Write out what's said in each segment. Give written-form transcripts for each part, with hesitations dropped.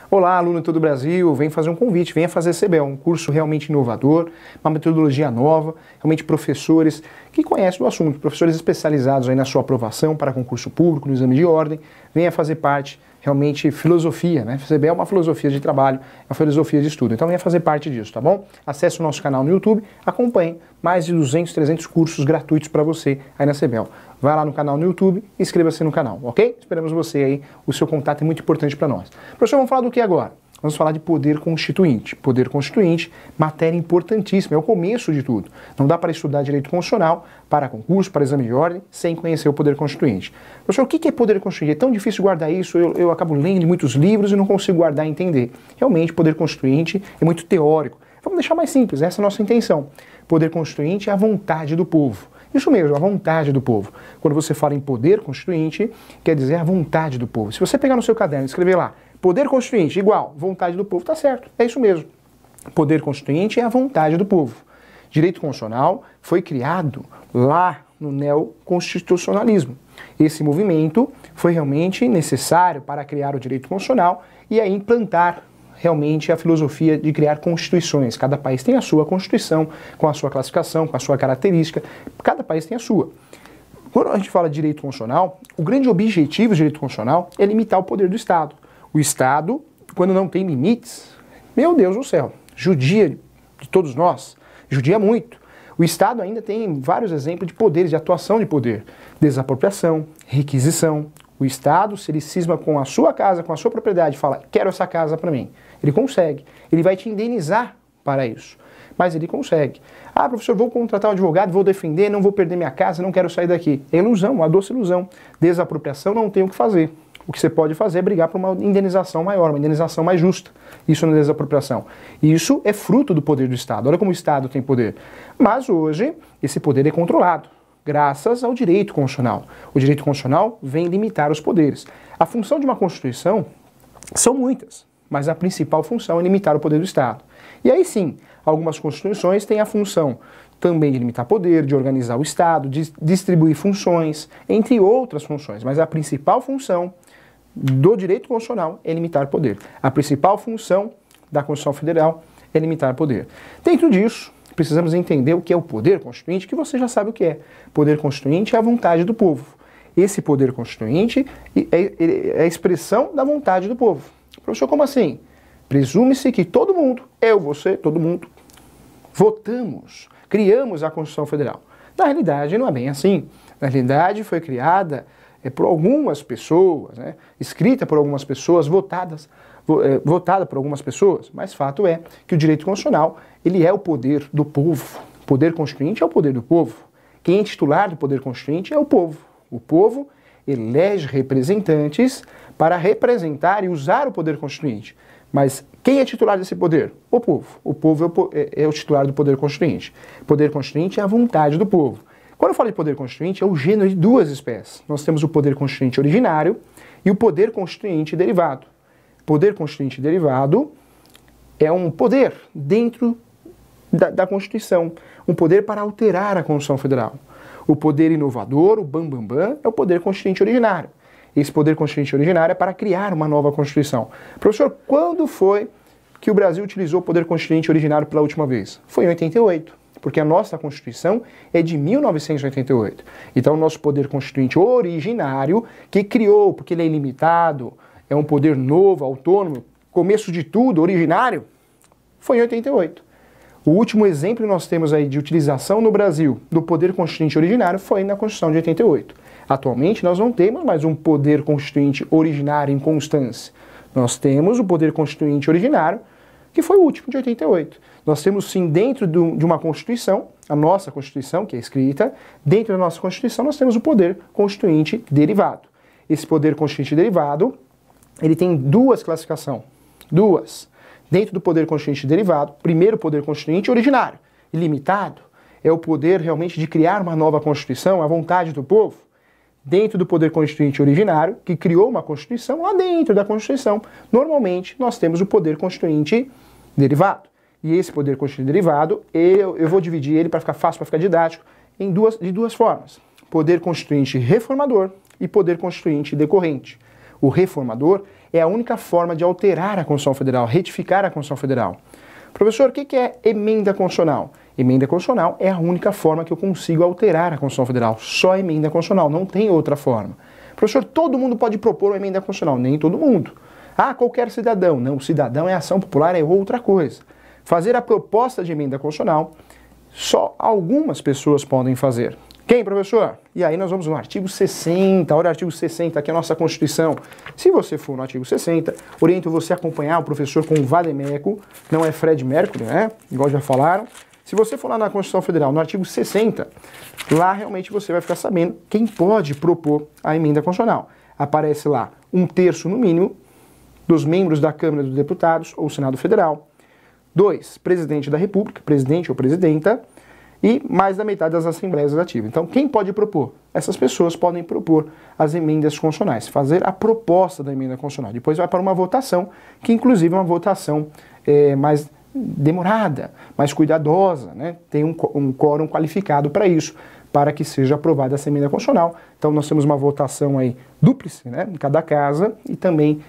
Olá, aluno de todo o Brasil, vem fazer um convite, venha fazer CBL, um curso realmente inovador, uma metodologia nova, realmente professores que conhecem o assunto, professores especializados aí na sua aprovação para concurso público, no exame de ordem, venha fazer parte, realmente filosofia, né? CBL é uma filosofia de trabalho, é uma filosofia de estudo, então venha fazer parte disso, tá bom? Acesse o nosso canal no YouTube, acompanhe mais de 200, 300 cursos gratuitos para você aí na CBL. Vai lá no canal no YouTube e inscreva-se no canal, ok? Esperamos você aí, o seu contato é muito importante para nós. Professor, vamos falar do que agora? Vamos falar de poder constituinte. Poder constituinte, matéria importantíssima, é o começo de tudo. Não dá para estudar direito constitucional para concurso, para exame de ordem, sem conhecer o poder constituinte. Professor, o que é poder constituinte? É tão difícil guardar isso, eu acabo lendo muitos livros e não consigo guardar e entender. Realmente, poder constituinte é muito teórico. Vamos deixar mais simples, essa é a nossa intenção. Poder constituinte é a vontade do povo. Isso mesmo, a vontade do povo. Quando você fala em poder constituinte, quer dizer a vontade do povo. Se você pegar no seu caderno e escrever lá, poder constituinte igual vontade do povo, tá certo, é isso mesmo. Poder constituinte é a vontade do povo. Direito constitucional foi criado lá no neoconstitucionalismo. Esse movimento foi realmente necessário para criar o direito constitucional e aí implantar realmente a filosofia de criar constituições. Cada país tem a sua constituição, com a sua classificação, com a sua característica, cada país tem a sua. Quando a gente fala de direito constitucional, o grande objetivo do direito constitucional é limitar o poder do Estado. O Estado, quando não tem limites, meu Deus do céu, judia de todos nós, judia muito. O Estado ainda tem vários exemplos de poderes, de atuação de poder. Desapropriação, requisição. O Estado, se ele cisma com a sua casa, com a sua propriedade, fala, quero essa casa para mim. Ele consegue. Ele vai te indenizar para isso. Mas ele consegue. Ah, professor, vou contratar um advogado, vou defender, não vou perder minha casa, não quero sair daqui. É ilusão, uma doce ilusão. Desapropriação não tem o que fazer. O que você pode fazer é brigar por uma indenização maior, uma indenização mais justa. Isso não é desapropriação. Isso é fruto do poder do Estado. Olha como o Estado tem poder. Mas hoje, esse poder é controlado, graças ao direito constitucional. O direito constitucional vem limitar os poderes. A função de uma Constituição são muitas, mas a principal função é limitar o poder do Estado. E aí sim, algumas Constituições têm a função também de limitar poder, de organizar o Estado, de distribuir funções, entre outras funções. Mas a principal função do direito constitucional é limitar poder. A principal função da Constituição Federal é limitar poder. Dentro disso, precisamos entender o que é o poder constituinte, que você já sabe o que é. Poder constituinte é a vontade do povo. Esse poder constituinte é a expressão da vontade do povo. Professor, como assim? Presume-se que todo mundo, eu, você, todo mundo, votamos, criamos a Constituição Federal. Na realidade, não é bem assim. Na realidade, foi criada por algumas pessoas, né? Escrita por algumas pessoas, votada por algumas pessoas, mas fato é que o direito constitucional, ele é o poder do povo. O poder constituinte é o poder do povo. Quem é titular do poder constituinte é o povo. O povo elege representantes para representar e usar o poder constituinte. Mas quem é titular desse poder? O povo. O povo é o titular do poder constituinte. O poder constituinte é a vontade do povo. Quando eu falo de poder constituinte, é o gênero de duas espécies. Nós temos o poder constituinte originário e o poder constituinte derivado. Poder constituinte derivado é um poder dentro da Constituição, um poder para alterar a Constituição Federal. O poder inovador, o bambambam, é o poder constituinte originário. Esse poder constituinte originário é para criar uma nova Constituição. Professor, quando foi que o Brasil utilizou o poder constituinte originário pela última vez? Foi em 88. Porque a nossa Constituição é de 1988. Então, o nosso poder constituinte originário, que criou, porque ele é ilimitado, é um poder novo, autônomo, começo de tudo, originário, foi em 88. O último exemplo que nós temos aí de utilização no Brasil do poder constituinte originário foi na Constituição de 88. Atualmente, nós não temos mais um poder constituinte originário em constância. Nós temos o poder constituinte originário, que foi o último, de 88. Nós temos sim, dentro de uma Constituição, a nossa Constituição, que é escrita, dentro da nossa Constituição nós temos o poder constituinte derivado. Esse poder constituinte derivado, ele tem duas classificações. Duas. Dentro do poder constituinte derivado, primeiro poder constituinte originário, ilimitado, é o poder realmente de criar uma nova Constituição, a vontade do povo. Dentro do poder constituinte originário, que criou uma Constituição, lá dentro da Constituição, normalmente nós temos o poder constituinte derivado. E esse poder constituinte derivado, eu vou dividir ele para ficar fácil, para ficar didático, de duas formas. Poder constituinte reformador e poder constituinte decorrente. o reformador, é a única forma de alterar a Constituição Federal, retificar a Constituição Federal. Professor, o que é emenda constitucional? Emenda constitucional é a única forma que eu consigo alterar a Constituição Federal. Só emenda constitucional, não tem outra forma. Professor, todo mundo pode propor uma emenda constitucional? Nem todo mundo. Ah, qualquer cidadão. Não, o cidadão é ação popular, é outra coisa. Fazer a proposta de emenda constitucional, só algumas pessoas podem fazer. Quem, professor? E aí nós vamos no artigo 60, olha o artigo 60, aqui é a nossa Constituição. Se você for no artigo 60, oriento você a acompanhar o professor com o vademécum, não é Fred Mercury, né? Igual já falaram. Se você for lá na Constituição Federal, no artigo 60, lá realmente você vai ficar sabendo quem pode propor a emenda constitucional. Aparece lá 1/3 no mínimo dos membros da Câmara dos Deputados ou Senado Federal. 2, presidente da República, presidente ou presidenta, e mais da metade das assembleias legislativas. Então, quem pode propor? Essas pessoas podem propor as emendas constitucionais, fazer a proposta da emenda constitucional. Depois vai para uma votação, que inclusive é uma votação mais demorada, mais cuidadosa, né? Tem um quórum qualificado para isso, para que seja aprovada essa emenda constitucional. Então, nós temos uma votação aí dúplice, né, em cada casa, e também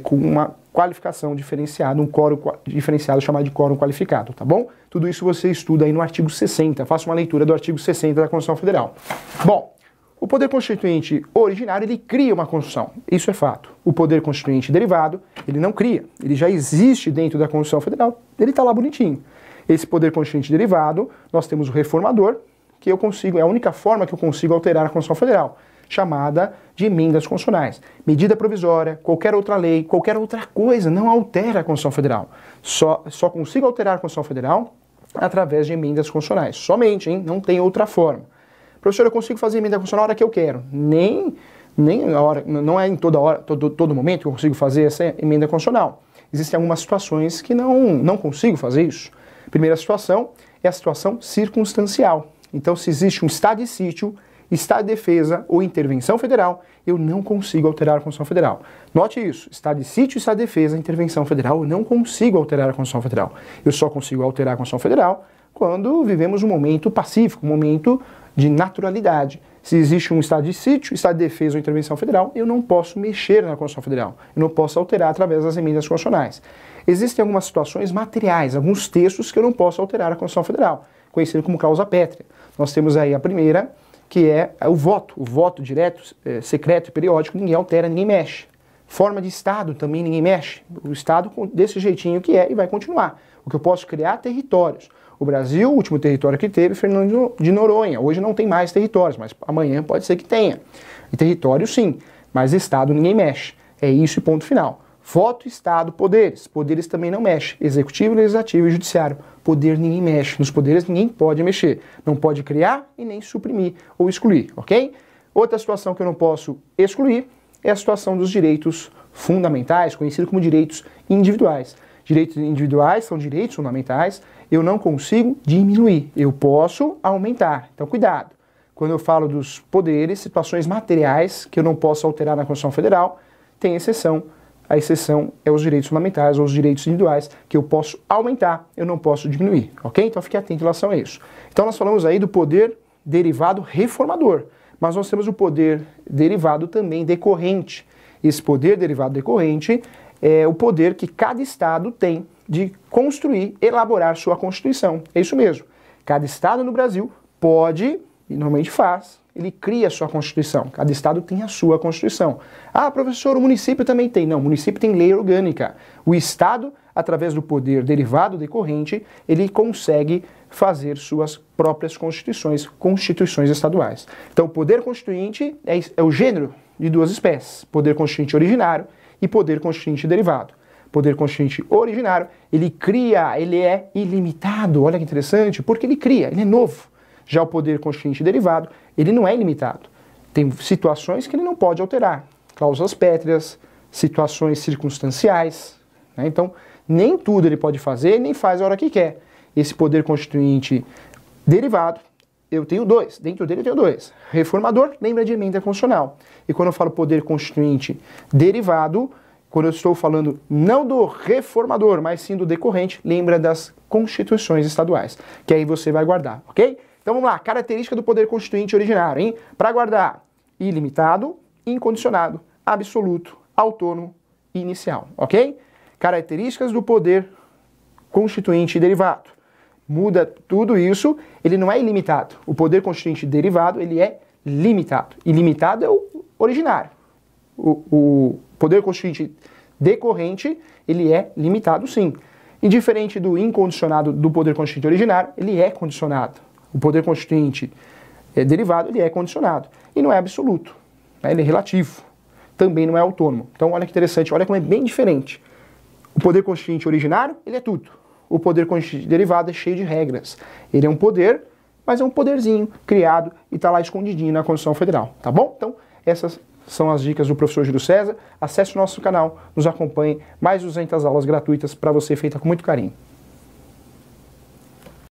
com uma qualificação diferenciada, um quórum diferenciado chamado de quórum qualificado, tá bom? Tudo isso você estuda aí no artigo 60, faça uma leitura do artigo 60 da Constituição Federal. Bom, o Poder Constituinte originário, ele cria uma Constituição, isso é fato. O Poder Constituinte derivado, ele não cria, ele já existe dentro da Constituição Federal, ele está lá bonitinho. Esse Poder Constituinte derivado, nós temos o reformador, que eu consigo, é a única forma que eu consigo alterar a Constituição Federal, chamada de emendas constitucionais. Medida provisória, qualquer outra lei, qualquer outra coisa não altera a Constituição Federal. Só consigo alterar a Constituição Federal através de emendas constitucionais. Somente, hein? Não tem outra forma. Professor, eu consigo fazer emenda constitucional na hora que eu quero. Nem a hora, não é em toda hora, todo momento que eu consigo fazer essa emenda constitucional. Existem algumas situações que não consigo fazer isso. Primeira situação é a situação circunstancial. Então, se existe um estado de sítio, estado de defesa ou intervenção federal, eu não consigo alterar a Constituição Federal. Note isso, estado de sítio, estado de defesa, intervenção federal, eu não consigo alterar a Constituição Federal. Eu só consigo alterar a Constituição Federal quando vivemos um momento pacífico, um momento de naturalidade. Se existe um estado de sítio, estado de defesa ou intervenção federal, eu não posso mexer na Constituição Federal. Eu não posso alterar através das emendas constitucionais. Existem algumas situações materiais, alguns textos que eu não posso alterar a Constituição Federal, conhecido como causa pétrea. Nós temos aí a primeira, que é o voto direto, secreto e periódico, ninguém altera, ninguém mexe. Forma de Estado também ninguém mexe. O Estado desse jeitinho que é e vai continuar. O que eu posso criar territórios. O Brasil, o último território que teve, Fernando de Noronha. Hoje não tem mais territórios, mas amanhã pode ser que tenha. E território sim, mas Estado ninguém mexe. É isso e ponto final. Voto, Estado, poderes. Poderes também não mexe. Executivo, Legislativo e Judiciário. Poder ninguém mexe. Nos poderes ninguém pode mexer. Não pode criar e nem suprimir ou excluir, ok? Outra situação que eu não posso excluir é a situação dos direitos fundamentais, conhecido como direitos individuais. Direitos individuais são direitos fundamentais. Eu não consigo diminuir. Eu posso aumentar. Então, cuidado. Quando eu falo dos poderes, situações materiais que eu não posso alterar na Constituição Federal, tem exceção. A exceção é os direitos fundamentais ou os direitos individuais que eu posso aumentar, eu não posso diminuir, ok? Então fique atento em relação a isso. Então nós falamos aí do poder derivado reformador, mas nós temos o poder derivado também decorrente. Esse poder derivado decorrente é o poder que cada Estado tem de construir, elaborar sua Constituição. É isso mesmo. Cada Estado no Brasil pode, e normalmente faz, ele cria a sua Constituição. Cada Estado tem a sua Constituição. Ah, professor, o município também tem. Não, o município tem lei orgânica. O Estado, através do poder derivado decorrente, ele consegue fazer suas próprias constituições estaduais. Então, o poder constituinte é o gênero de duas espécies. Poder constituinte originário e poder constituinte derivado. Poder constituinte originário, ele cria, ele é ilimitado. Olha que interessante, porque ele cria, ele é novo. Já o poder constituinte derivado, ele não é ilimitado. Tem situações que ele não pode alterar. Cláusulas pétreas, situações circunstanciais, né? Então, nem tudo ele pode fazer, nem faz a hora que quer. Esse poder constituinte derivado, eu tenho dois. Dentro dele eu tenho dois. Reformador, lembra de emenda constitucional. E quando eu falo poder constituinte derivado, quando eu estou falando não do reformador, mas sim do decorrente, lembra das constituições estaduais. Que aí você vai guardar, ok? Então vamos lá, característica do poder constituinte originário, hein? Para guardar, ilimitado, incondicionado, absoluto, autônomo e inicial, ok? Características do poder constituinte e derivado. Muda tudo isso, ele não é ilimitado. O poder constituinte e derivado, ele é limitado. Ilimitado é o originário. O poder constituinte decorrente, ele é limitado sim. E diferente do incondicionado do poder constituinte originário, ele é condicionado. O poder constituinte derivado, ele é condicionado. E não é absoluto, né? Ele é relativo. Também não é autônomo. Então olha que interessante, olha como é bem diferente. O poder constituinte originário, ele é tudo. O poder constituinte derivado é cheio de regras. Ele é um poder, mas é um poderzinho criado e está lá escondidinho na Constituição Federal, tá bom? Então essas são as dicas do professor Júlio César. Acesse o nosso canal, nos acompanhe, mais 200 aulas gratuitas para você, feita com muito carinho.